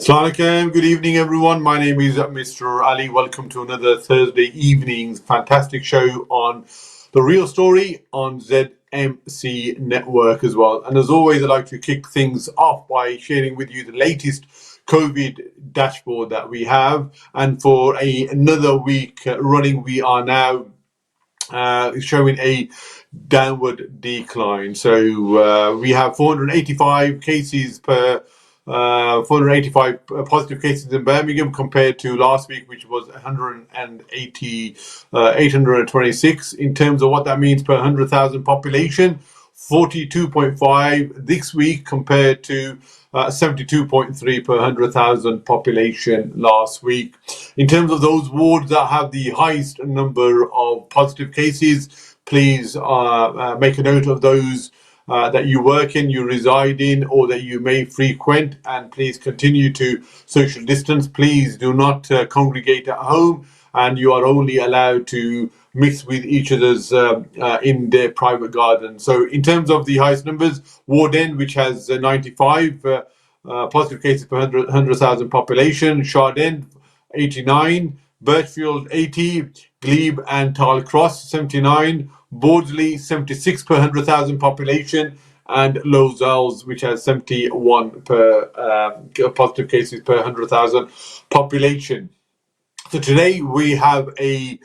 Assalamu alaikum. Good evening, everyone. My name is Mr. Ali. Welcome to another Thursday evening's fantastic show on The Real Story on ZMC Network as well. And as always, I'd like to kick things off by sharing with you the latest COVID dashboard that we have. And for another week running, we are now showing a downward decline. So we have 485 cases per 485 positive cases in Birmingham compared to last week, which was 826. In terms of what that means per 100,000 population, 42.5 this week compared to 72.3 per 100,000 population last week. In terms of those wards that have the highest number of positive cases, please make a note of those that you work in, you reside in, or that you may frequent, and please continue to social distance. Please do not congregate at home, and you are only allowed to mix with each other's in their private garden. So in terms of the highest numbers, Ward End, which has 95 positive cases per 100,000 population, Shard End 89, Birchfield 80, Glebe and Tal Cross 79, Bordsley 76 per 100,000 population, and Lozelles, which has 71 per positive cases per 100,000 population. So today we have a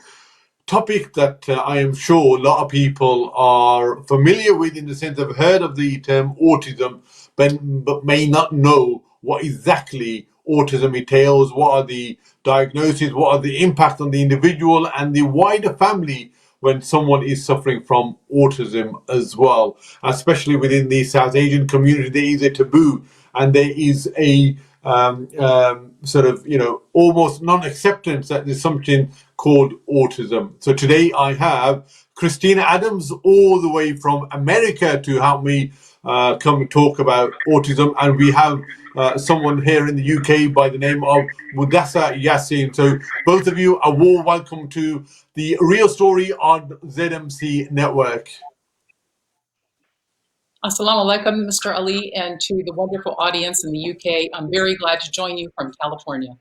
topic that I am sure a lot of people are familiar with, in the sense of heard of the term autism, but may not know what exactly autism entails, what are the diagnoses, what are the impact on the individual and the wider family when someone is suffering from autism as well. Especially within the South Asian community, there is a taboo and there is a sort of, almost non-acceptance that there's something called autism. So today I have Christina Adams all the way from America to help me come and talk about autism, and we have someone here in the UK by the name of Mudassar Yassin. So both of you are warm welcome to The Real Story on ZMC Network. Assalamu alaikum, Mr. Ali, and to the wonderful audience in the UK. I'm very glad to join you from California.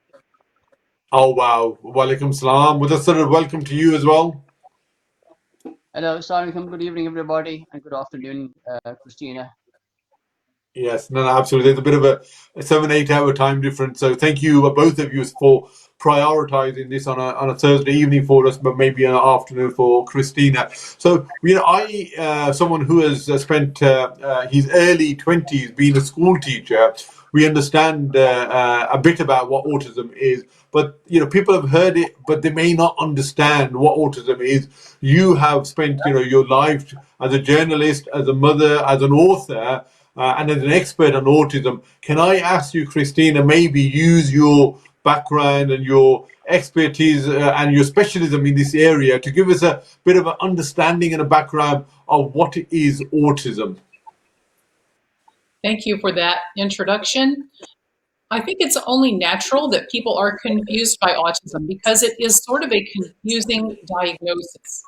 Oh, wow. Walaikum salam. Mudassar, welcome to you as well. Hello, assalamu alaikum. Good evening, everybody, and good afternoon, Christina. Yes, no, absolutely. There's a bit of a 7-8 hour time difference. So thank you, both of you, for prioritizing this on a Thursday evening for us, but maybe an afternoon for Christina. So, someone who has spent his early 20s being a school teacher, we understand a bit about what autism is. But, people have heard it, but they may not understand what autism is. You have spent, your life as a journalist, as a mother, as an author, and as an expert on autism. Can I ask you, Christina, maybe use your background and your expertise and your specialism in this area to give us a bit of an understanding and a background of what is autism? Thank you for that introduction. I think it's only natural that people are confused by autism because it is sort of a confusing diagnosis.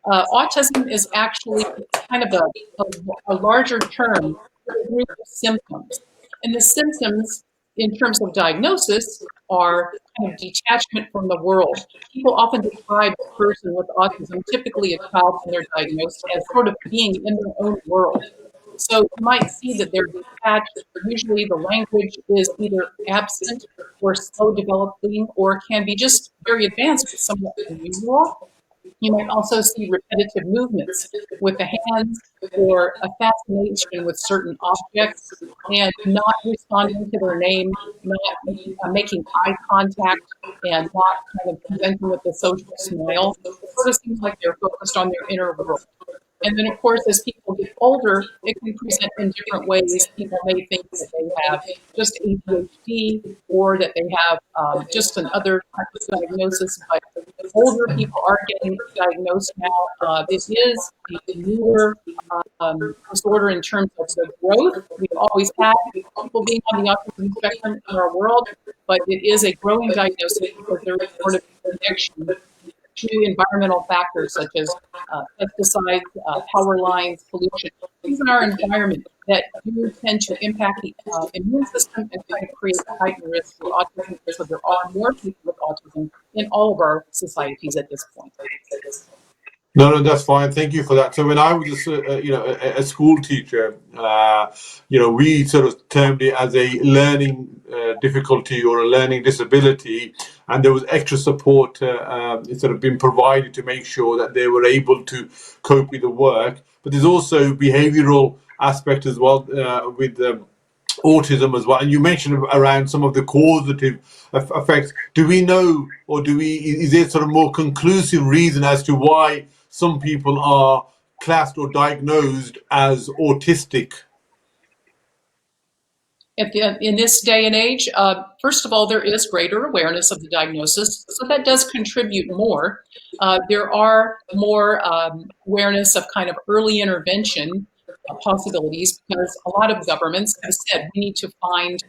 Autism is actually kind of a larger term for a group of symptoms. And the symptoms, in terms of diagnosis, are kind of detachment from the world. People often describe a person with autism, typically a child when they're diagnosed, as sort of being in their own world. So you might see that they're detached. Usually the language is either absent or slow developing, or can be just very advanced, but somewhat unusual. You might also see repetitive movements with the hands, or a fascination with certain objects, and not responding to their name, not making eye contact, and not kind of presenting with a social smile. It sort of seems like they're focused on their inner world. And then, of course, as people get older, it can present in different ways. People may think that they have just ADHD, or that they have just another type of diagnosis. But older people are getting diagnosed now. This is a newer disorder in terms of the growth. We've always had people being on the autism spectrum in our world, but it is a growing diagnosis because there is sort of a connection to environmental factors such as pesticides, power lines, pollution, things in our environment that do tend to impact the immune system and can create a heightened risk for autism. So there are more people with autism in all of our societies at this point. No, no, that's fine. Thank you for that. So when I was, a school teacher, we sort of termed it as a learning difficulty or a learning disability, and there was extra support sort of been provided to make sure that they were able to cope with the work. But there's also behavioural aspect as well with autism as well. And you mentioned around some of the causative effects. Do we know, or is there sort of more conclusive reason as to why some people are classed or diagnosed as autistic? In this day and age, first of all, there is greater awareness of the diagnosis, so that does contribute more. There are more awareness of kind of early intervention possibilities, because a lot of governments have said we need to find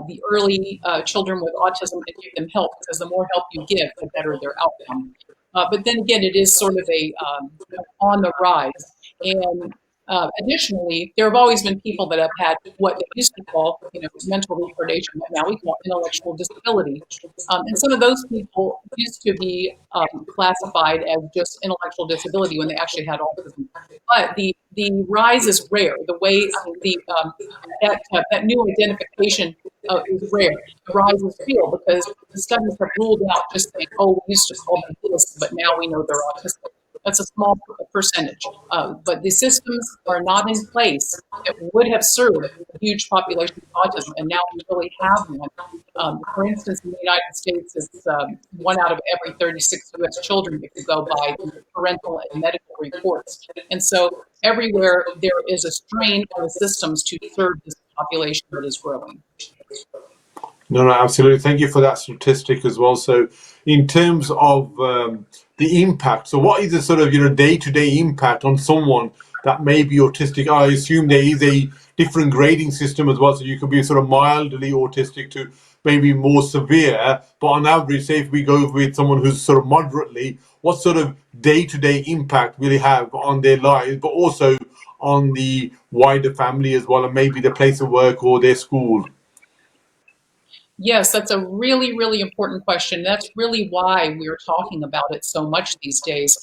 the early children with autism and give them help, because the more help you give, the better their outcome. But then again, it is sort of a on the rise. And additionally, there have always been people that have had what they used to call, mental retardation, but now we call intellectual disability. And some of those people used to be classified as just intellectual disability when they actually had autism. But the rise is rare. The way that new identification is rare. The rise is real because the studies have ruled out just saying, oh, we used to call them this, but now we know they're autistic. That's a small percentage, but the systems are not in place that would have served a huge population of autism, and now we really have one. For instance, in the United States, it's 1 out of every 36 U.S. children if you go by parental and medical reports. And so everywhere there is a strain on the systems to serve this population that is growing. No, absolutely. Thank you for that statistic as well. So in terms of the impact, so what is the sort of, day-to-day impact on someone that may be autistic? I assume there is a different grading system as well. So you could be sort of mildly autistic to maybe more severe. But on average, say if we go with someone who's sort of moderately, what sort of day-to-day impact will it have on their lives, but also on the wider family as well, and maybe the place of work or their school? Yes, that's a really, really important question. That's really why we're talking about it so much these days,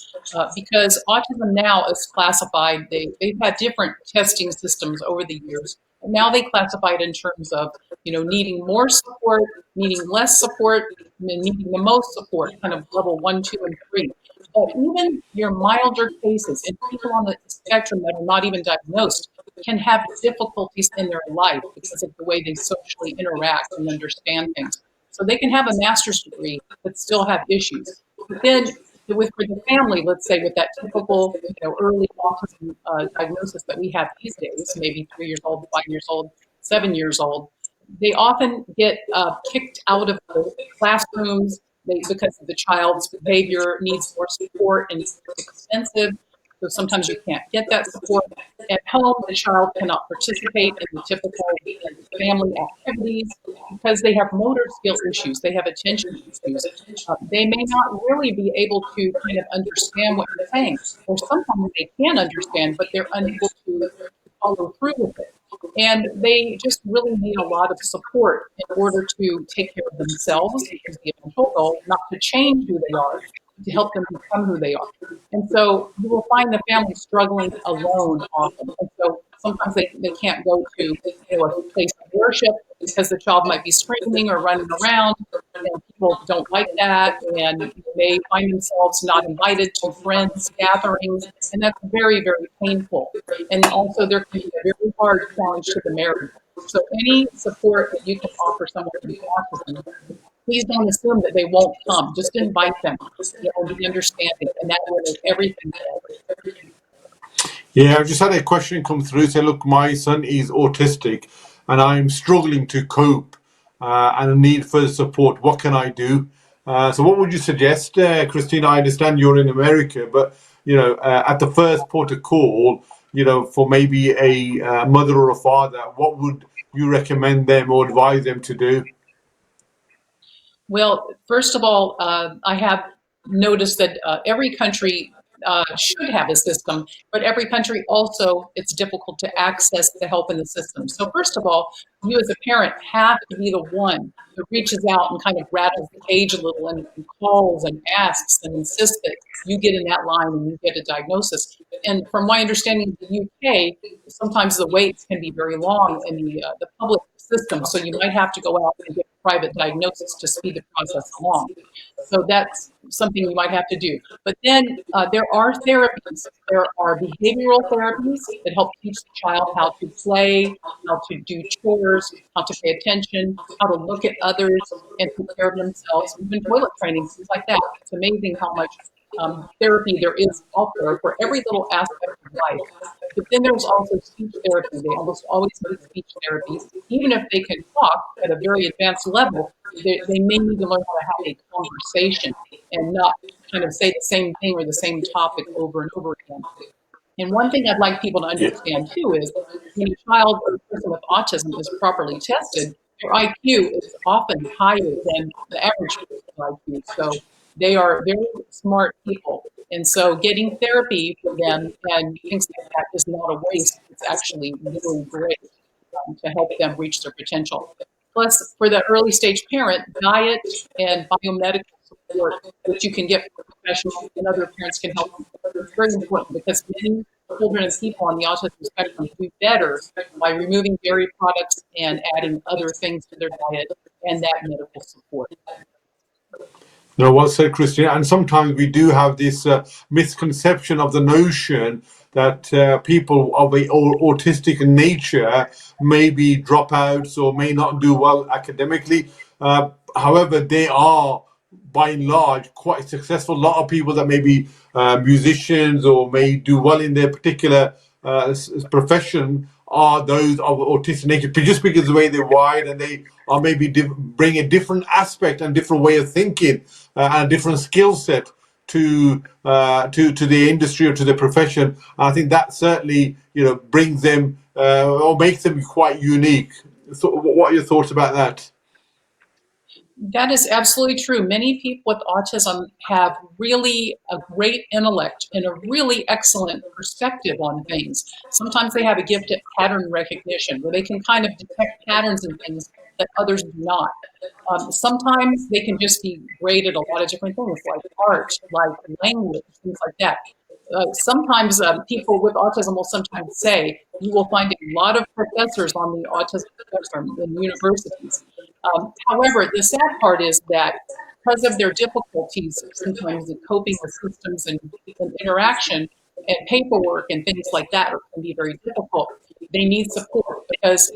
because autism now is classified, they've had different testing systems over the years. Now they classify it in terms of, needing more support, needing less support, needing the most support, kind of level 1, 2, and 3. But even your milder cases and people on the spectrum that are not even diagnosed can have difficulties in their life because of the way they socially interact and understand things. So they can have a master's degree but still have issues. But then for the family, let's say with that typical early autism diagnosis that we have these days, maybe 3 years old, 5 years old, 7 years old, they often get kicked out of the classrooms because the child's behavior needs more support and it's expensive. So sometimes you can't get that support. At home, the child cannot participate in the typical family activities because they have motor skill issues, they have attention issues. They may not really be able to kind of understand what you're saying, or sometimes they can understand, but they're unable to follow through with it. And they just really need a lot of support in order to take care of themselves, because the eventual goal, not to change who they are, to help them become who they are. And so you will find the family struggling alone often. And so sometimes they can't go to a place of worship because the child might be screaming or running around, and people don't like that, and they find themselves not invited to friends' gatherings, and that's very, very painful. And also there can be a very hard challenge to the marriage. So any support that you can offer someone with autism, please don't assume that they won't come. Just invite them. Be understanding, and that will make everything better. Yeah, I've just had a question come through. Say, look, my son is autistic, and I'm struggling to cope, and I need further support. What can I do? So, what would you suggest, Christina? I understand you're in America, but at the first port of call, for maybe a mother or a father, what would you recommend them or advise them to do? Well, first of all, I have notice that every country should have a system, but every country also, it's difficult to access the help in the system. So first of all, you as a parent have to be the one that reaches out and kind of rattles the cage a little and calls and asks and insists that you get in that line and you get a diagnosis. And from my understanding in the UK, sometimes the waits can be very long in the public system. So you might have to go out and get a private diagnosis to speed the process along. So that's something you might have to do. But then there are therapies. There are behavioral therapies that help teach the child how to play, how to do chores, how to pay attention, how to look at others and take care of themselves, even toilet training, things like that. It's amazing how much therapy there is out there for every little aspect of life. But then there's also speech therapy. They almost always need speech therapy. Even if they can talk at a very advanced level, they may need to learn how to have a conversation and not kind of say the same thing or the same topic over and over again. And one thing I'd like people to understand too is when a child or a person with autism is properly tested, their IQ is often higher than the average person's IQ. So they are very smart people. And so getting therapy for them and things like that is not a waste. It's actually really great to help them reach their potential. Plus, for the early stage parent, diet and biomedical support that you can get from professionals and other parents can help you. It's very important because many children and people on the autism spectrum do better by removing dairy products and adding other things to their diet and that medical support. No, well said, Christine. And sometimes we do have this misconception of the notion that people of a autistic nature may be dropouts or may not do well academically. However, they are, by and large, quite successful. A lot of people that may be musicians or may do well in their particular profession are those of autistic nature, just because of the way they're wired, and they are maybe bring a different aspect and different way of thinking and a different skill set to the industry or to the profession. And I think that certainly brings them or makes them quite unique. So, what are your thoughts about that? That is absolutely true. Many people with autism have really a great intellect and a really excellent perspective on things. Sometimes they have a gift at pattern recognition where they can kind of detect patterns in things that others do not. Sometimes they can just be great at a lot of different things like art, like language, things like that. Sometimes people with autism will sometimes say you will find a lot of professors on the autism spectrum in universities. However, the sad part is that because of their difficulties, sometimes in coping with systems and interaction and paperwork and things like that can be very difficult. They need support because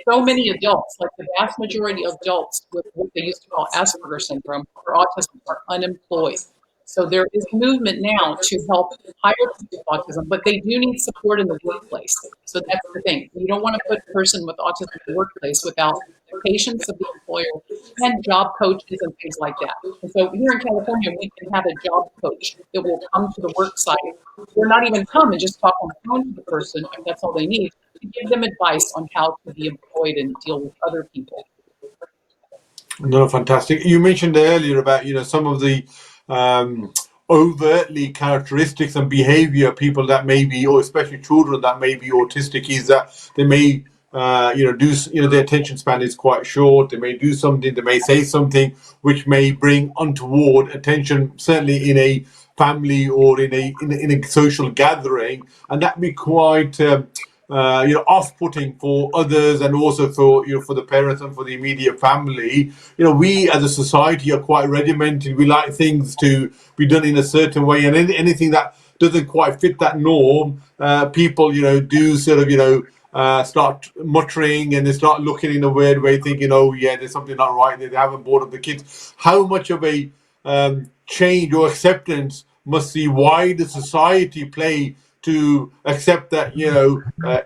so many adults, like the vast majority of adults with what they used to call Asperger's syndrome or autism, are unemployed. So there is movement now to help hire people with autism, but they do need support in the workplace. So that's the thing. You don't want to put a person with autism in the workplace without the patience of the employer and job coaches and things like that. And so here in California, we can have a job coach that will come to the work site. Or not even come and just talk on the phone to the person, if that's all they need, to give them advice on how to be employed and deal with other people. No, fantastic. You mentioned earlier about some of the overtly characteristics and behavior people that may be, or especially children that may be autistic, is that they may do their attention span is quite short. They may do something, they may say something which may bring untoward attention, certainly in a family or in a social gathering, and that be quite off-putting for others and also for for the parents and for the immediate family. We as a society are quite regimented. We like things to be done in a certain way, and anything that doesn't quite fit that norm, people do sort of start muttering, and they start looking in a weird way, thinking, oh yeah, there's something not right there. They haven't brought up the kids. How much of a change or acceptance must the wider society play to accept that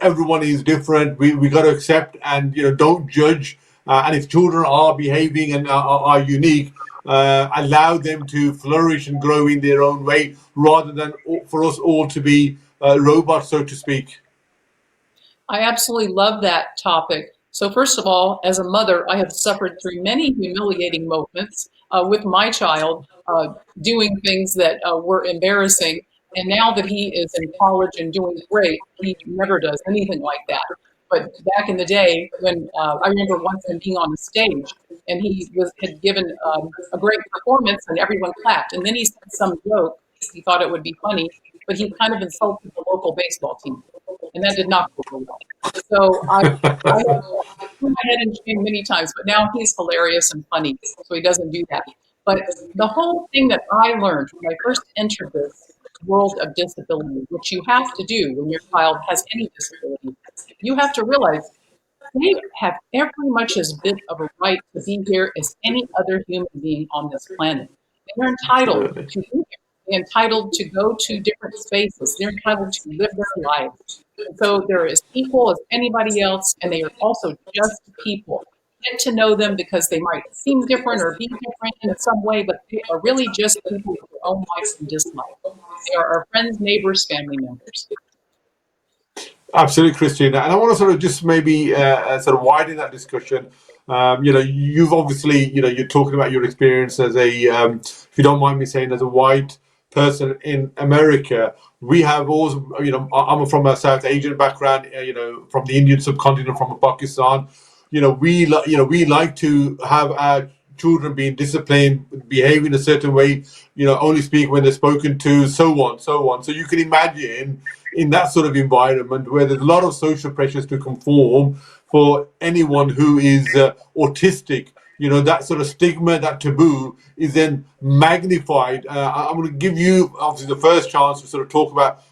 everyone is different? We got to accept and don't judge, and if children are behaving and are unique, allow them to flourish and grow in their own way, rather than for us all to be robots, so to speak. I absolutely love that topic. So first of all, as a mother, I have suffered through many humiliating moments with my child doing things that were embarrassing. And now that he is in college and doing great, he never does anything like that. But back in the day, when I remember once him being on the stage, and had given a great performance, and everyone clapped, and then he said some joke. He thought it would be funny, but he kind of insulted the local baseball team, and that did not go very well. So I threw my head in shame many times, but now he's hilarious and funny, so he doesn't do that. But the whole thing that I learned when I first entered this world of disability, which you have to do when your child has any disability, you have to realize they have every much as bit of a right to be here as any other human being on this planet. They're entitled to be here. They're entitled to go to different spaces. They're entitled to live their lives. And so they're as equal as anybody else, and they are also just people. Get to know them because they might seem different or be different in some way, but they are really just people with their own likes and dislikes. They are our friends, neighbors, family members. Absolutely, Christina. And I want to sort of just maybe sort of widen that discussion. You've obviously, you're talking about your experience as a, if you don't mind me saying, as a white person in America. We have also, I'm from a South Asian background, from the Indian subcontinent, from Pakistan. We like to have our children being disciplined, behave in a certain way, only speak when they're spoken to, so on, so on. So you can imagine in that sort of environment where there's a lot of social pressures to conform for anyone who is autistic, that sort of stigma, that taboo is then magnified. I'm going to give you obviously the first chance to sort of talk about,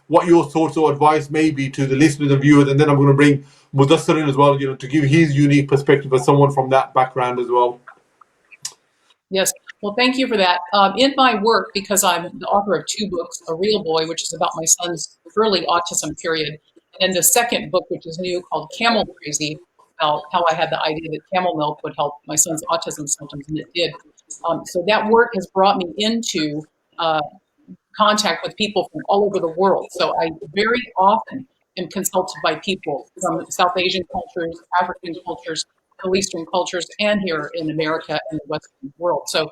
what your thoughts or advice may be to the listeners and viewers, and then I'm going to bring Mudassar in as well, to give his unique perspective as someone from that background as well. Yes. Well, thank you for that. In my work, because I'm the author of 2 books, A Real Boy, which is about my son's early autism period, and the second book, which is new, called Camel Crazy, about how I had the idea that camel milk would help my son's autism symptoms, and it did. So that work has brought me into contact with people from all over the world. So I very often am consulted by people from South Asian cultures, African cultures, Middle Eastern cultures, and here in America and the Western world. So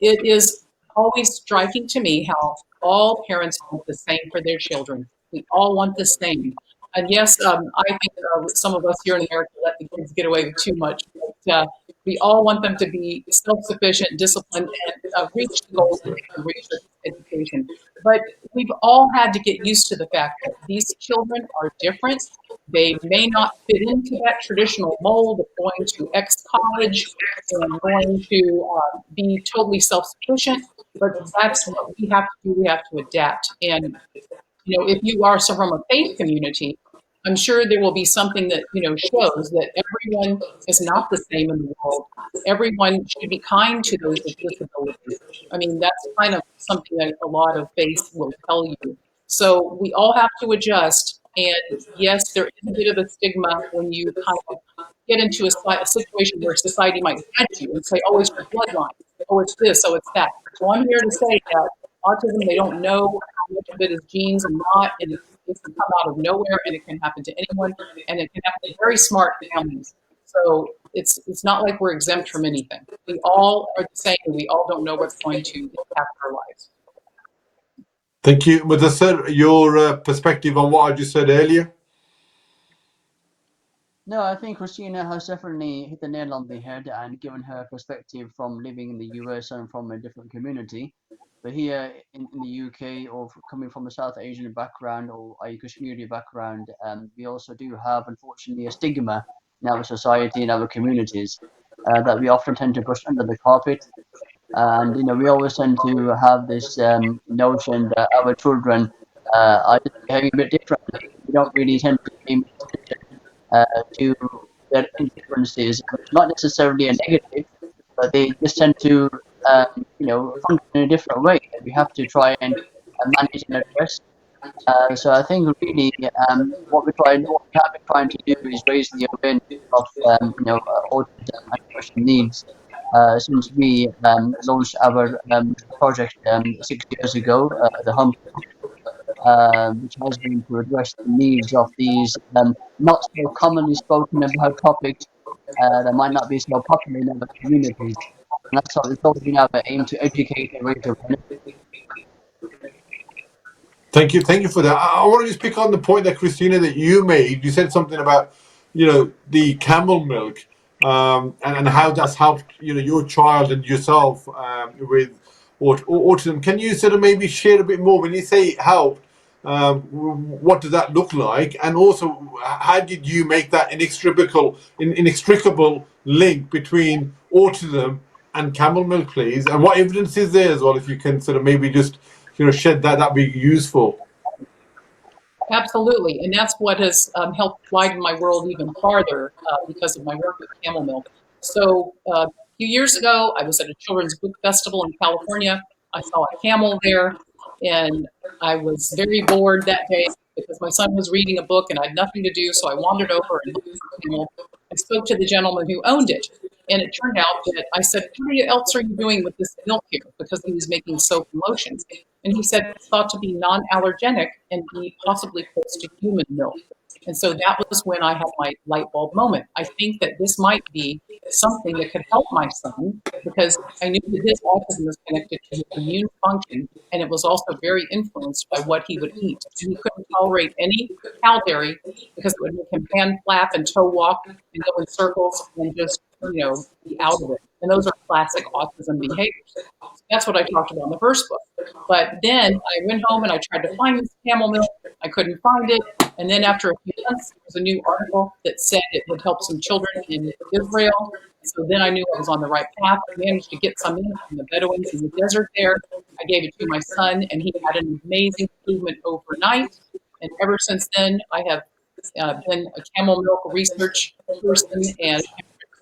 it is always striking to me how all parents want the same for their children. We all want the same. And yes, I think some of us here in America let the kids get away with too much. But, we all want them to be self-sufficient, disciplined, and reach the goals and reach their education. But we've all had to get used to the fact that these children are different. They may not fit into that traditional mold of going to X college and going to be totally self-sufficient, but that's what we have to do. We have to adapt. And, if you are from a faith community, I'm sure there will be something that, shows that everyone is not the same in the world. Everyone should be kind to those with disabilities. I mean, that's kind of something that a lot of faith will tell you. So we all have to adjust. And yes, there is a bit of a stigma when you kind of get into a situation where society might judge you and say, oh, it's your bloodline. Oh, it's this. Oh, it's that. So I'm here to say that autism, they don't know how much of it is genes and not, and it can come out of nowhere, and it can happen to anyone, and it can happen to very smart families. So it's not like we're exempt from anything. We all are the same. We all don't know what's going to impact our lives. Thank you. Mudassar, your perspective on what I just said earlier? No, I think Christina has definitely hit the nail on the head and given her perspective from living in the US and from a different community. But here in the UK, or coming from a South Asian background or a Kashmiri background, we also do have, unfortunately, a stigma in our society, in our communities, that we often tend to brush under the carpet. And we always tend to have this notion that our children are just behaving a bit differently. We don't really tend to pay attention to their differences, not necessarily a negative, but they just tend to function in a different way. We have to try and manage and address. So I think really what we have been trying to do is raise the awareness of autism and special needs. Since we launched our project 6 years ago, the Hum, which has been to address the needs of these not so commonly spoken about topics that might not be so popular in other communities. And that's all we have aim to educate and raise awareness. Thank you for that. I want to just pick on the point that Christina that you made. You said something about, the camel milk, and how that's helped, your child and yourself with autism. Can you sort of maybe share a bit more when you say it helped? What does that look like? And also, how did you make that inextricable link between autism and camel milk, please? And what evidence is there as well? If you can sort of maybe just shed that'd be useful. Absolutely, and that's what has helped widen my world even farther because of my work with camel milk. So a few years ago, I was at a children's book festival in California. I saw a camel there, and I was very bored that day because my son was reading a book and I had nothing to do, so I wandered over and looked at the camel. I spoke to the gentleman who owned it, and it turned out that I said, "What else are you doing with this milk here?" Because he was making soap and lotions. And he said it's thought to be non-allergenic and be possibly close to human milk. And so that was when I had my light bulb moment. I think that this might be something that could help my son because I knew that his autism was connected to his immune function, and it was also very influenced by what he would eat. And he couldn't tolerate any cow dairy because it would make him hand flap and toe walk and go in circles and just, be out of it. And those are classic autism behaviors. That's what I talked about in the first book. But then I went home and I tried to find this camel milk. I couldn't find it. And then after a few months, there was a new article that said it would help some children in Israel. So then I knew I was on the right path. I managed to get some in from the Bedouins in the desert there. I gave it to my son, and he had an amazing improvement overnight. And ever since then, I have been a camel milk research person and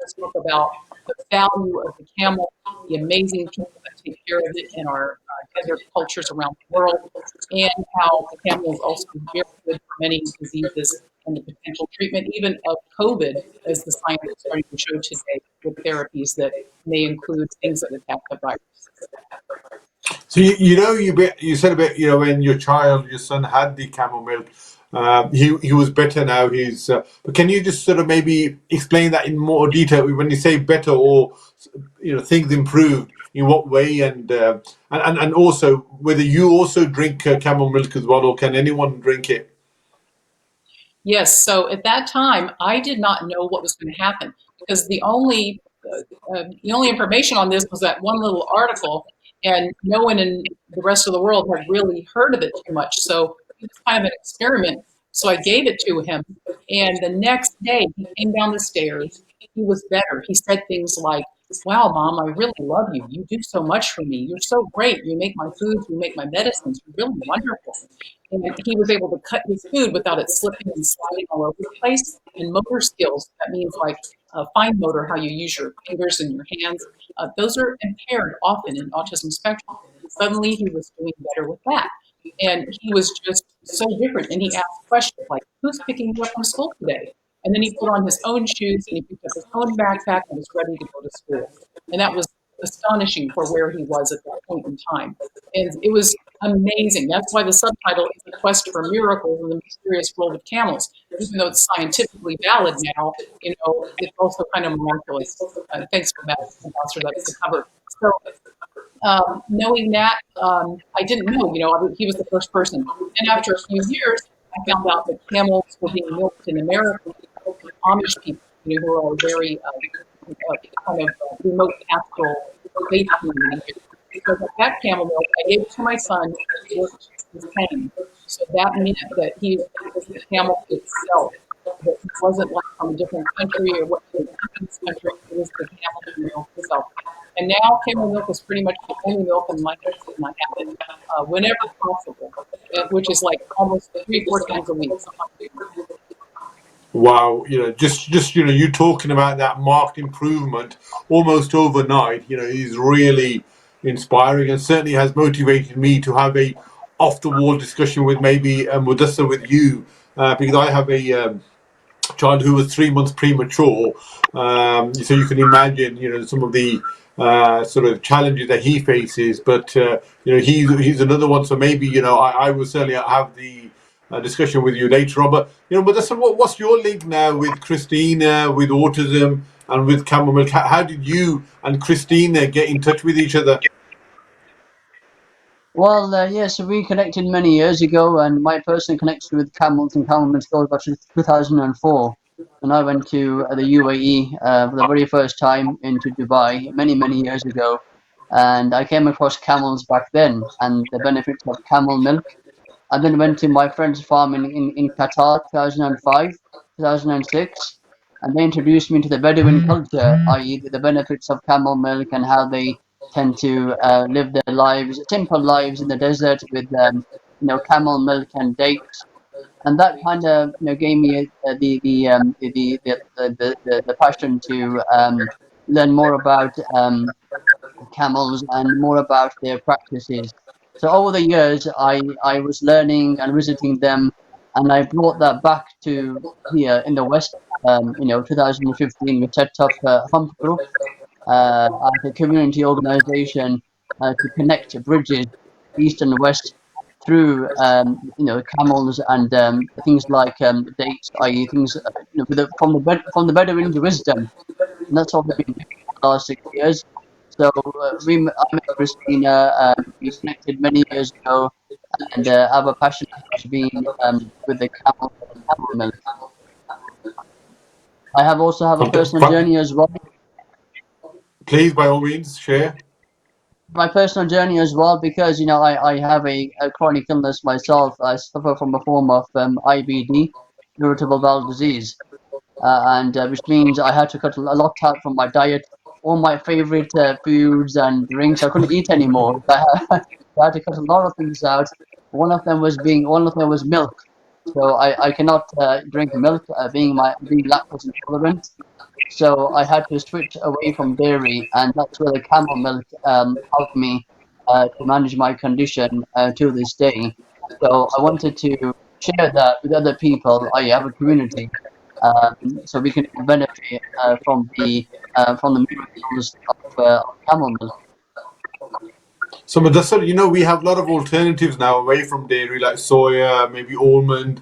spoke about the value of the camel, the amazing people that take care of it in our desert cultures around the world, and how the camel is also very good for many diseases and the potential treatment even of COVID, as the science is starting to show today with therapies that may include things that attack the virus. So you said about when your son had the camel milk, he was better now. But can you just sort of maybe explain that in more detail when you say better, or things improved in what way, and also whether you also drink camel milk as well, or can anyone drink it? Yes. So at that time, I did not know what was going to happen because the only information on this was that one little article, and no one in the rest of the world had really heard of it too much. So it was kind of an experiment. So I gave it to him, and the next day he came down the stairs. He was better. He said things like, "Wow, Mom, I really love you. You do so much for me. You're so great. You make my foods, you make my medicines. You're really wonderful." And he was able to cut his food without it slipping and sliding all over the place. And motor skills, that means like fine motor, how you use your fingers and your hands, those are impaired often in autism spectrum. Suddenly he was doing better with that. And he was just so different. And he asked questions like, "Who's picking you up from school today?" And then he put on his own shoes and he picked up his own backpack and was ready to go to school. And that was astonishing for where he was at that point in time. And it was amazing. That's why the subtitle is "The Quest for Miracles in the Mysterious World of Camels." Even though it's scientifically valid now, it's also kind of miraculous. Thanks for that, Ambassador. That's the cover. So knowing that, I didn't know, he was the first person. And after a few years, I found out that camels were being milked in America by Amish people, who are very kind of remote pastoral faith community. Because of that camel milk, I gave it to my son, who worked his pain. So that meant that he was the camel itself. That he wasn't like from a different country or what was in this country. It was the camel milk itself. And now camel milk is pretty much the only milk in my house, and I have it whenever possible, which is like almost 3-4 times a week. Wow, just you talking about that marked improvement almost overnight, is really inspiring, and certainly has motivated me to have a off the wall discussion with maybe Mudassar with you, because I have a child who was 3 months premature, so you can imagine some of the sort of challenges that he faces, but he's another one, so maybe I will certainly have the discussion with you later on. But but what's your link now with Christina, with autism, and with camel milk. How did you and Christina get in touch with each other? Well, yes, we connected many years ago, and my personal connection with camels and camel milk goes back to 2004 when I went to the UAE for the very first time into Dubai many years ago, and I came across camels back then and the benefits of camel milk. I then went to my friend's farm in Qatar 2005, 2006, and they introduced me to the Bedouin culture, i.e., the benefits of camel milk and how they tend to live their lives, simple lives in the desert with camel milk and dates. And that kind of gave me the passion to learn more about camels and more about their practices. So over the years, I was learning and visiting them, and I brought that back to here in the West. 2015, we set up Hump Group as a community organization to connect bridges east and west through camels and things like dates, i.e., things from the Bedouin's wisdom, and that's what we've been doing for the last 6 years. So I met Christina. We connected many years ago, and our passion has been with the camel milk. I also have a personal journey as well. Please, by all means, share. My personal journey as well, because I have a chronic illness myself. I suffer from a form of IBD, irritable bowel disease, and which means I had to cut a lot out from my diet. All my favorite foods and drinks I couldn't eat anymore. I had to cut a lot of things out. One of them was milk. So I cannot drink milk, being lactose intolerant. So I had to switch away from dairy, and that's where the camel milk helped me to manage my condition to this day. So I wanted to share that with other people. I have a community, so we can benefit from the miracles of camel milk. So, Mudassar, we have a lot of alternatives now away from dairy, like soya, maybe almond.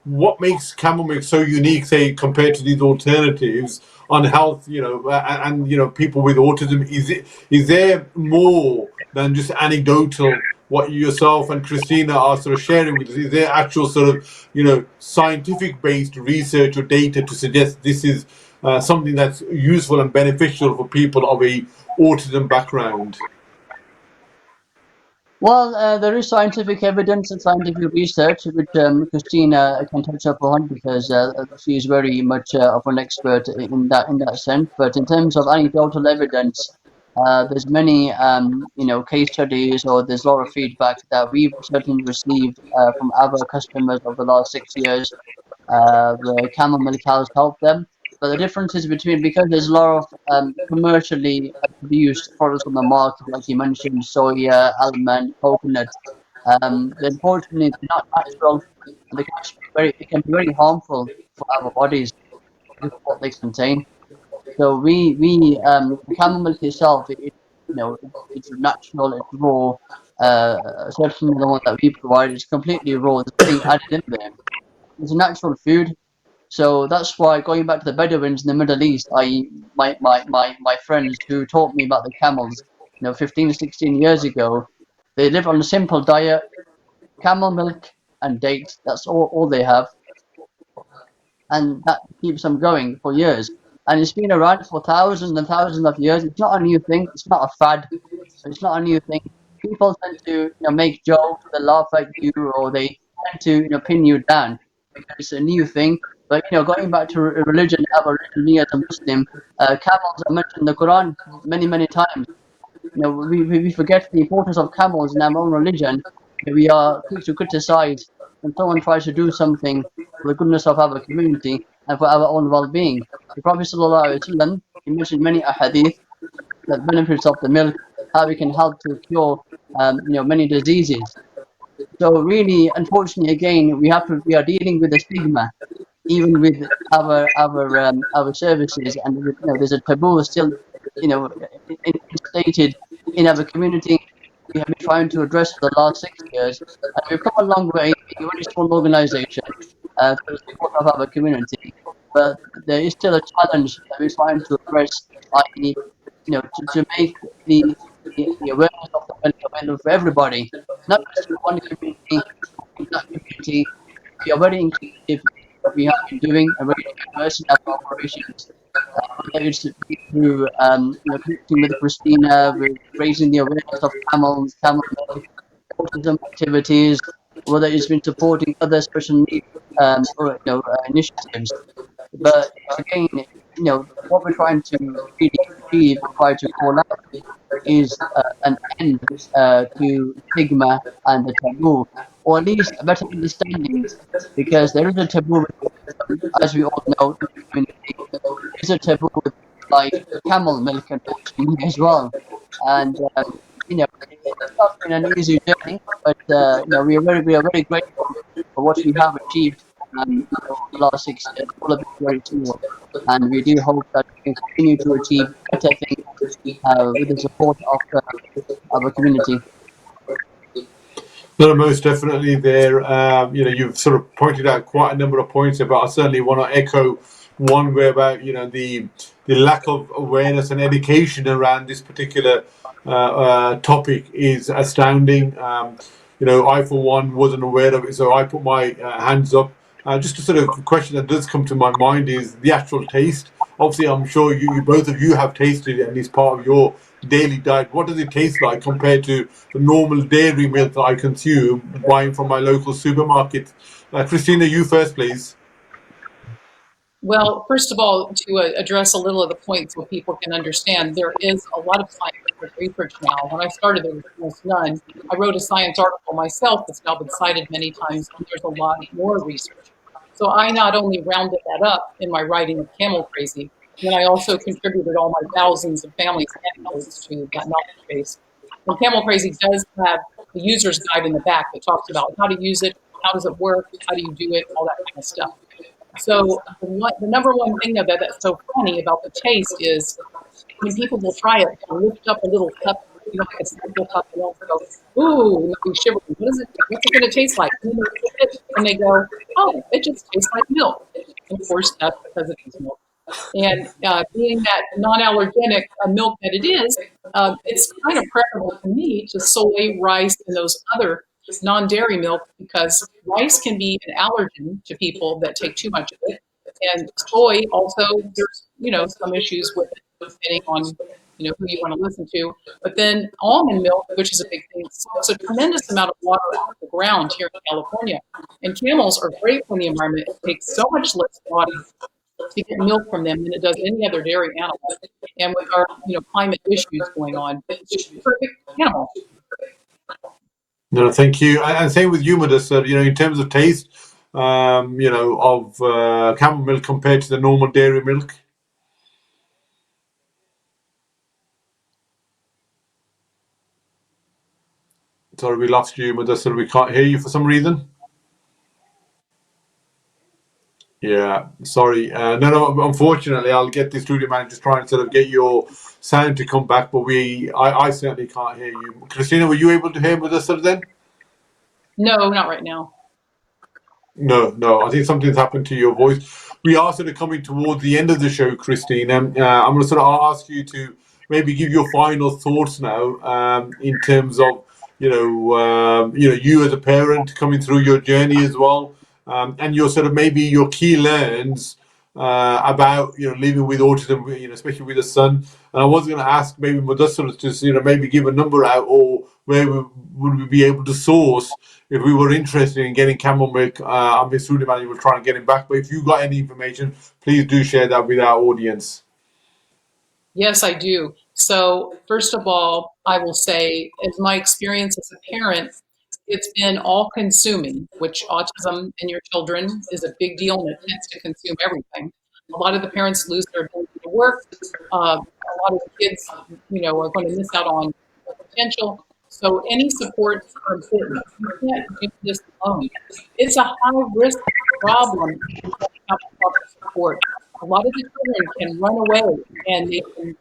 What makes camel milk so unique, say, compared to these alternatives on health, and people with autism? Is there more than just anecdotal, what you yourself and Christina are sort of sharing with us? Is there actual sort of, scientific-based research or data to suggest this is something that's useful and beneficial for people of a autism background? Well, there is scientific evidence and scientific research, which Christina can touch upon because she is very much of an expert in that sense. But in terms of anecdotal evidence, there's many case studies, or there's a lot of feedback that we've certainly received from our customers over the last 6 years. The camel milk has helped them. But the difference is because there's a lot of commercially produced products on the market, like you mentioned, soya, almond, coconut. Unfortunately, they're not natural, and they can be very harmful for our bodies with what they contain. So the camel milk itself, it's natural, it's raw. Certainly the one that we provide is completely raw. There's nothing added in there. It's a natural food. So that's why, going back to the Bedouins in the Middle East, my friends who taught me about the camels, 15, 16 years ago, they live on a simple diet, camel milk and dates. That's all they have. And that keeps them going for years. And it's been around for thousands and thousands of years. It's not a new thing. It's not a fad. It's not a new thing. People tend to make jokes, they laugh at you, or they tend to pin you down because it's a new thing. But going back to religion, our religion, me as a Muslim, camels are mentioned in the Quran many times. We forget the importance of camels in our own religion. We are quick to criticize when someone tries to do something for the goodness of our community and for our own well-being. The Prophet ﷺ, he mentioned many ahadith that benefits of the milk, how we can help to cure many diseases. So really, unfortunately, again, we are dealing with the stigma, even with our services, and there's a taboo still, stated in our community. We have been trying to address for the last 6 years, and we've come a long way. Being a very small organisation, through the support of our community, but there is still a challenge that we're trying to address, i.e., to make the awareness of the milk available for everybody, not just in one community. In that community, we are very inclusive in what we have been doing and very diverse in our operations. Whether it's through connecting with Christina, with raising the awareness of camel milk, autism activities, whether it's been supporting other special needs initiatives. But again, what we're trying to really achieve or try to call out is an end to stigma and the taboo, or at least a better understanding, because there is a taboo with autism, as we all know in the community. There is a taboo with like camel milk, unfortunately, as well. And it's not been an easy journey, but we are very grateful for what we have achieved over the last 6 years. All of it very small, and we do hope that we can continue to achieve better things with the support of our community. No, most definitely there. You've sort of pointed out quite a number of points, but I certainly want to echo one way about the lack of awareness and education around this particular topic is astounding. I for one wasn't aware of it, so I put my hands up. Just a sort of question that does come to my mind is the actual taste. Obviously, I'm sure you both of you have tasted it and it's part of your daily diet. What does it taste like compared to the normal dairy milk that I consume buying from my local supermarket? Christina, you first, please. Well, first of all, to address a little of the points so people can understand, there is a lot of scientific research now. When I started, there was almost none. I wrote a science article myself that's now been cited many times, and there's a lot more research. So I not only rounded that up in my writing of Camel Crazy, then I also contributed all my thousands of families' anecdotes to that knowledge base. And Camel Crazy does have the user's guide in the back that talks about how to use it, how does it work, how do you do it, all that kind of stuff. So the number one thing that's so funny about the taste is when people will try it, they'll lift up a little cup, like a sample cup, and they'll go, ooh, and they'll shiver. What's it going to taste like? And then they taste it, and they go, oh, it just tastes like milk. And of course, that's because it is milk. And being that non-allergenic milk that it is, it's kind of preferable to me to soy, rice, and those other non-dairy milk, because rice can be an allergen to people that take too much of it. And soy also, there's some issues with it, depending on who you want to listen to. But then almond milk, which is a big thing, sucks a tremendous amount of water off the ground here in California. And camels are great for the environment. It takes so much less water to get milk from them than it does any other dairy animal. And with our climate issues going on, it's just a perfect animal. No, thank you. And same with you, Modesta. In terms of taste, of camel milk compared to the normal dairy milk. Sorry, we lost you, Modesta. We can't hear you for some reason. Yeah, sorry. No. Unfortunately, I'll get the studio manager to try and sort of get your sound to come back, but I certainly can't hear you. Christina, were you able to hear Modesta then? No, not right now. No. I think something's happened to your voice. We are sort of coming towards the end of the show, Christina. I'm going to sort of ask you to maybe give your final thoughts now, in terms of you as a parent coming through your journey as well, and your sort of maybe your key learns about living with autism, especially with a son. And I was going to ask maybe Mudassir to maybe give a number out, or where would we be able to source if we were interested in getting camel milk. I'm Miss Rudiman, will try and get him back. But if you got any information, please do share that with our audience. Yes, I do. So first of all, I will say, as my experience as a parent, it's been all-consuming, which autism in your children is a big deal, and it tends to consume everything. A lot of the parents lose their ability to work. A lot of the kids, are going to miss out on potential. So any supports are important. You can't do this alone. It's a high-risk problem if you don't have proper support. A lot of the children can run away and they can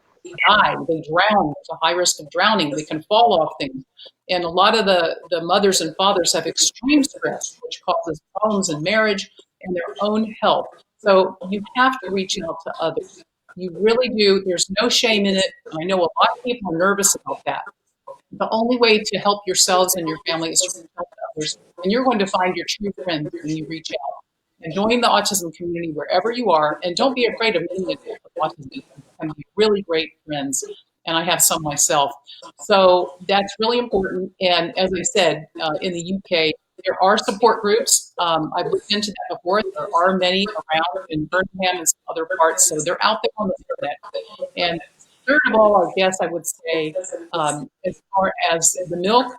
die, they drown. There's a high risk of drowning. They can fall off things. And a lot of the mothers and fathers have extreme stress, which causes problems in marriage and their own health. So you have to reach out to others. You really do. There's no shame in it. I know a lot of people are nervous about that. The only way to help yourselves and your family is to reach out to others. And you're going to find your true friends when you reach out. And join the autism community wherever you are. And don't be afraid of meeting adults with autism. You can be really great friends. And I have some myself. So that's really important. And as I said, in the UK, there are support groups. I've looked into that before. There are many around in Birmingham and some other parts. So they're out there on the internet. And third of all, I guess I would say, as far as the milk,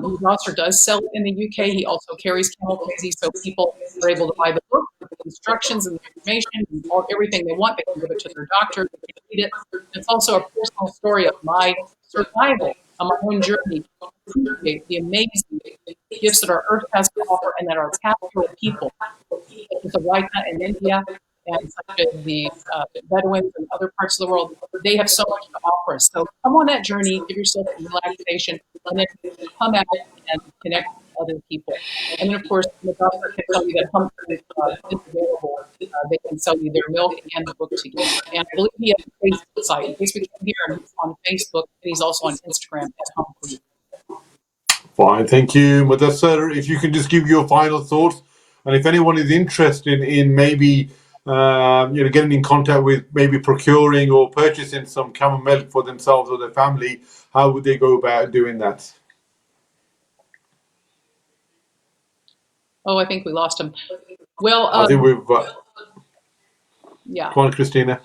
his doctor does sell it in the UK. He also carries Camel Crazy, so people are able to buy the book with the instructions and the information and everything they want. They can give it to their doctor. They can read it. It's also a personal story of my survival, on my own journey, to appreciate the amazing gifts that our earth has to offer and that our pastoral people, such as the Waika in India, and such as the Bedouins and other parts of the world, they have so much to offer us. So come on that journey, give yourself some relaxation, and then come out and connect with other people. And then, of course, the doctor can tell you that Hump is available. They can sell you their milk and the book together. And I believe he has a Facebook site. In case we can hear him, he's on Facebook, and he's also on Instagram at Hump Group. Fine, thank you, Mudassar. If you can just give your final thoughts, and if anyone is interested in maybe getting in contact with maybe procuring or purchasing some camel milk for themselves or their family, how would they go about doing that? Oh, I think we lost him. Well, I think we've. yeah. Come on, Christina.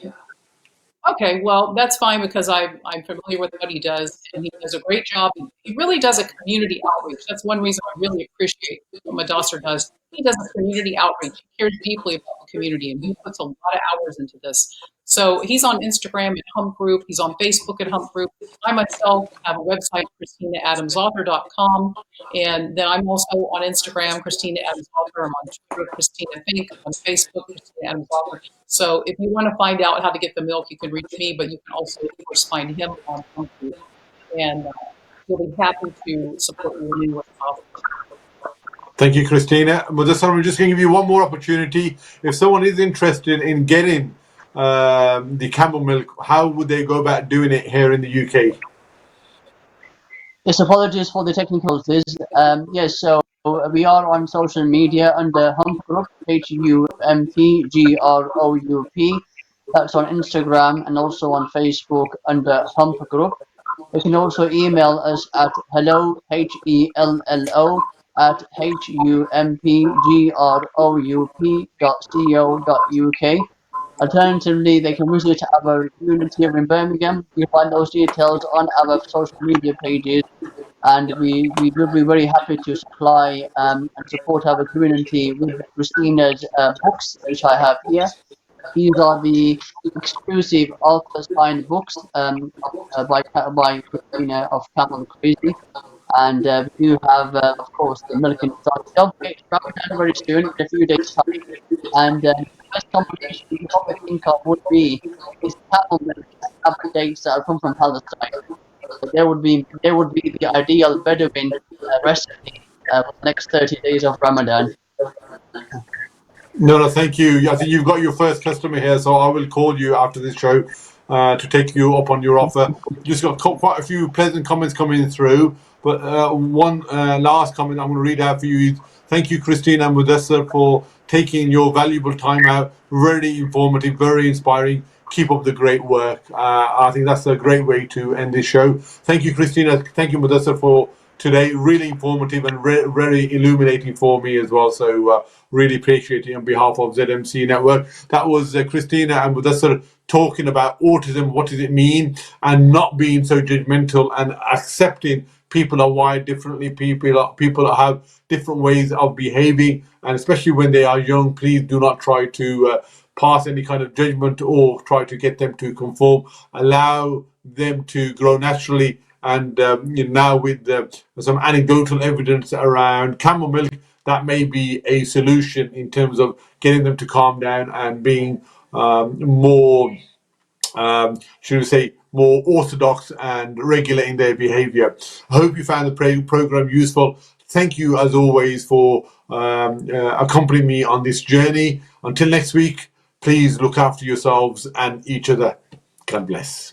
Okay, well, that's fine because I'm familiar with what he does, and he does a great job. He really does a community outreach. That's one reason I really appreciate what Madasser does. He does a community outreach. He cares deeply about the community, and he puts a lot of hours into this. So he's on Instagram at Hump Group. He's on Facebook at Hump Group. I myself have a website, ChristinaAdamsAuthor.com, and then I'm also on Instagram, Christina Adams Author. I'm on Twitter, Christina Fink. On Facebook, Christina Adams Author. So if you want to find out how to get the milk, you can reach me, but you can also, of course, find him on Hump Group. And we'll be happy to support you in what's possible. Thank you, Christina. Mudassar, we're just going to give you one more opportunity. If someone is interested in getting the camel milk, how would they go about doing it here in the UK? Yes, apologies for the technicalities. Yes, so we are on social media under Hump Group, HUMPGROUP. That's on Instagram and also on Facebook under Hump Group. You can also email us at hello, HELLO, at humpgroup.co.uk. Alternatively, they can visit our community here in Birmingham. You find those details on our social media pages, and we will be very happy to supply and support our community with Christina's books, which I have here. These are the exclusive author signed books by Christina of Camel Crazy. And we do have, of course, the milk and they'll be Ramadan very soon, in a few days' time. And the best combination we probably think of would be is camel milk updates that come from Palestine. So there would be the ideal Bedouin recipe for the next 30 days of Ramadan. No, thank you. I think you've got your first customer here, so I will call you after this show to take you up on your offer. Just got quite a few pleasant comments coming through, but one last comment I'm going to read out for you. Thank you, Christina and Mudassar, for taking your valuable time out. Very informative, very inspiring. Keep up the great work. I think that's a great way to end this show. Thank you, Christina. Thank you, Mudassar, for today. Really informative and very illuminating for me as well. So really appreciate it on behalf of ZMC Network. That was Christina and Mudassar talking about autism. What does it mean? And not being so judgmental and accepting people are wired differently. People have different ways of behaving, and especially when they are young, please do not try to pass any kind of judgment or try to get them to conform. Allow them to grow naturally. And now with some anecdotal evidence around camel milk, that may be a solution in terms of getting them to calm down and being more, should we say, more orthodox and regulating their behavior. I hope you found the program useful. thank you as always for accompanying me on this journey. Until next week, please look after yourselves and each other. God bless.